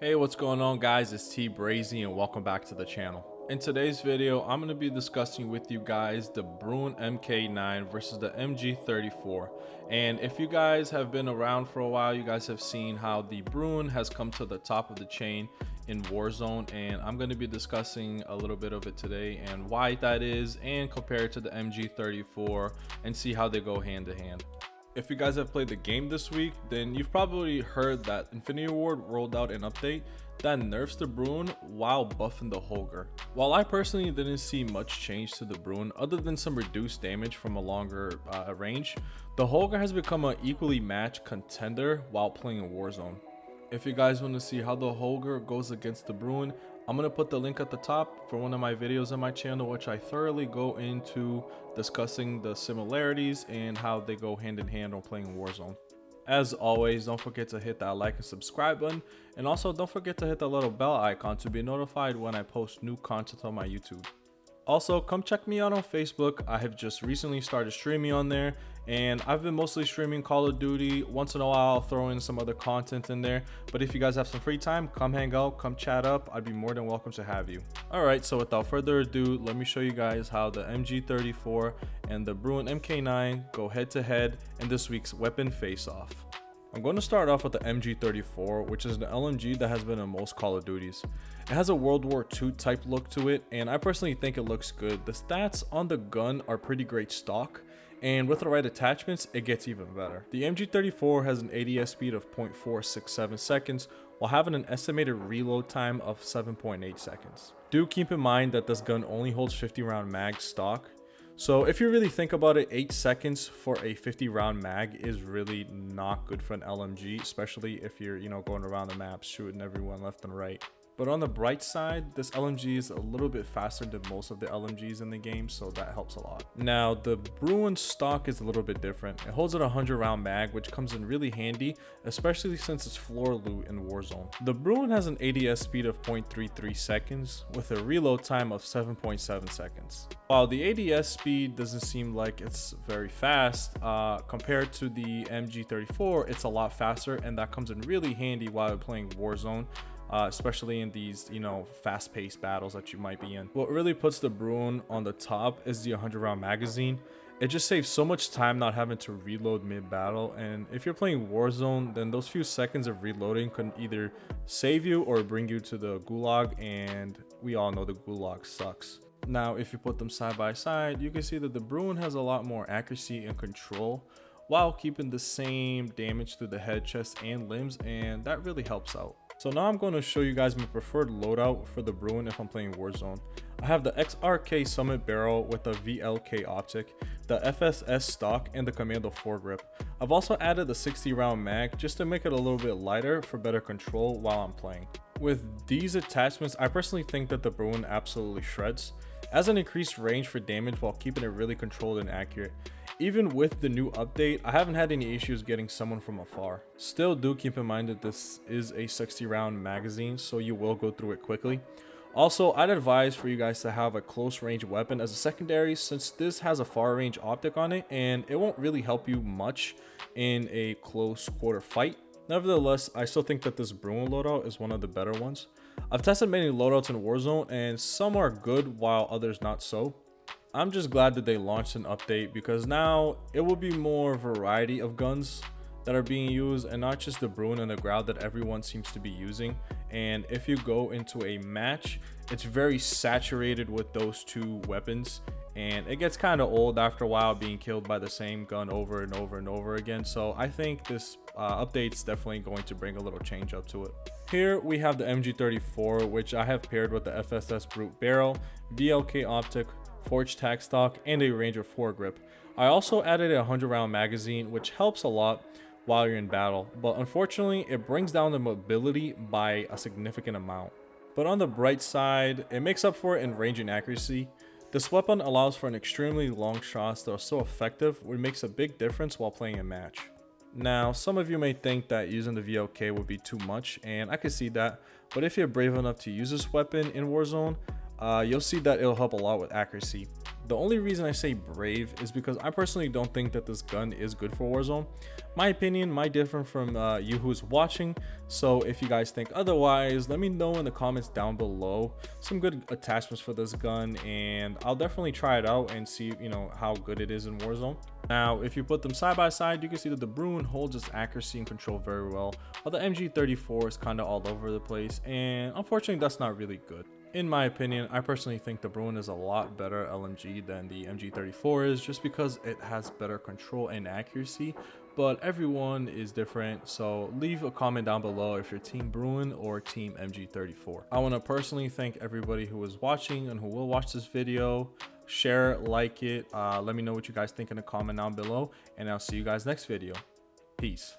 Hey, what's going on guys? It's T Brazy and welcome back to the channel. In today's video, I'm going to be discussing with you guys the Bruen Mk9 versus the MG34. And if you guys have been around for a while, you guys have seen how the Bruen has come to the top of the chain in Warzone, and I'm going to be discussing a little bit of it today and why that is, and compare it to the MG34 and see how they go hand to hand. If you guys have played the game this week, then you've probably heard that Infinity Ward rolled out an update that nerfs the Bruen while buffing the Holger. While I personally didn't see much change to the Bruen other than some reduced damage from a longer range, the Holger has become an equally matched contender while playing in Warzone. If you guys want to see how the Holger goes against the Bruen, I'm going to put the link at the top for one of my videos on my channel, which I thoroughly go into discussing the similarities and how they go hand in hand on playing Warzone. As always, don't forget to hit that like and subscribe button, and also don't forget to hit the little bell icon to be notified when I post new content on my YouTube. Also, come check me out on Facebook. I have just recently started streaming on there, and I've been mostly streaming Call of Duty. Once in a while I'll throw in some other content in there, but if you guys have some free time, come hang out, come chat up. I'd be more than welcome to have you. Alright, so without further ado, let me show you guys how the MG34 and the Bruen Mk9 go head to head in this week's weapon face-off. I'm going to start off with the MG34, which is the LMG that has been in most Call of Duties. It has a World War II type look to it, and I personally think it looks good. The stats on the gun are pretty great stock, and with the right attachments, it gets even better. The MG34 has an ADS speed of 0.467 seconds, while having an estimated reload time of 7.8 seconds. Do keep in mind that this gun only holds 50 round mag stock. So if you really think about it, 8 seconds for a 50 round mag is really not good for an LMG, especially if you're, going around the map shooting everyone left and right. But on the bright side, this LMG is a little bit faster than most of the LMGs in the game, so that helps a lot. Now, the Bruen stock is a little bit different. It holds a 100 round mag, which comes in really handy, especially since it's floor loot in Warzone. The Bruen has an ADS speed of 0.33 seconds with a reload time of 7.7 seconds. While the ADS speed doesn't seem like it's very fast, compared to the MG34, it's a lot faster, and that comes in really handy while playing Warzone. Especially in these, fast-paced battles that you might be in. What really puts the Bruen on the top is the 100 round magazine. It just saves so much time not having to reload mid-battle, and if you're playing Warzone, then those few seconds of reloading can either save you or bring you to the gulag, and we all know the gulag sucks. Now, if you put them side by side, you can see that the Bruen has a lot more accuracy and control while keeping the same damage to the head, chest, and limbs, and that really helps out. So now I'm going to show you guys my preferred loadout for the Bruen if I'm playing Warzone. I have the XRK Summit Barrel with the VLK optic, the FSS stock, and the Commando foregrip. I've also added the 60 round mag just to make it a little bit lighter for better control while I'm playing. With these attachments, I personally think that the Bruen absolutely shreds. It has an increased range for damage while keeping it really controlled and accurate. Even with the new update, I haven't had any issues getting someone from afar. Still, do keep in mind that this is a 60 round magazine, so you will go through it quickly. Also, I'd advise for you guys to have a close range weapon as a secondary, since this has a far range optic on it and it won't really help you much in a close quarter fight. Nevertheless, I still think that this Bruen loadout is one of the better ones. I've tested many loadouts in Warzone, and some are good while others not so. I'm just glad that they launched an update, because now it will be more variety of guns that are being used and not just the Bruen and the Ground that everyone seems to be using. And if you go into a match, it's very saturated with those two weapons, and it gets kind of old after a while being killed by the same gun over and over and over again. So I think this update's definitely going to bring a little change up to it. Here we have the MG34, which I have paired with the FSS Brute Barrel, VLK optic, forged tack stock, and a Ranger foregrip. I also added a 100 round magazine, which helps a lot while you're in battle, but unfortunately it brings down the mobility by a significant amount. But on the bright side, it makes up for it in range and accuracy. This weapon allows for an extremely long shots that are so effective, which makes a big difference while playing a match. Now, some of you may think that using the VLK would be too much, and I can see that, but if you're brave enough to use this weapon in Warzone, you'll see that it'll help a lot with accuracy. The only reason I say brave is because I personally don't think that this gun is good for Warzone. My opinion might differ from you who's watching, so if you guys think otherwise, let me know in the comments down below some good attachments for this gun, and I'll definitely try it out and see, you know, how good it is in Warzone. Now, if you put them side by side, you can see that the Bruen holds its accuracy and control very well, while the MG34 is kind of all over the place, and unfortunately that's not really good. In my opinion, I personally think the Bruen is a lot better LMG than the MG34 is, just because it has better control and accuracy, but everyone is different, so leave a comment down below if you're team Bruen or team MG34. I want to personally thank everybody who is watching and who will watch this video. Share, like it, let me know what you guys think in the comment down below, and I'll see you guys next video. Peace.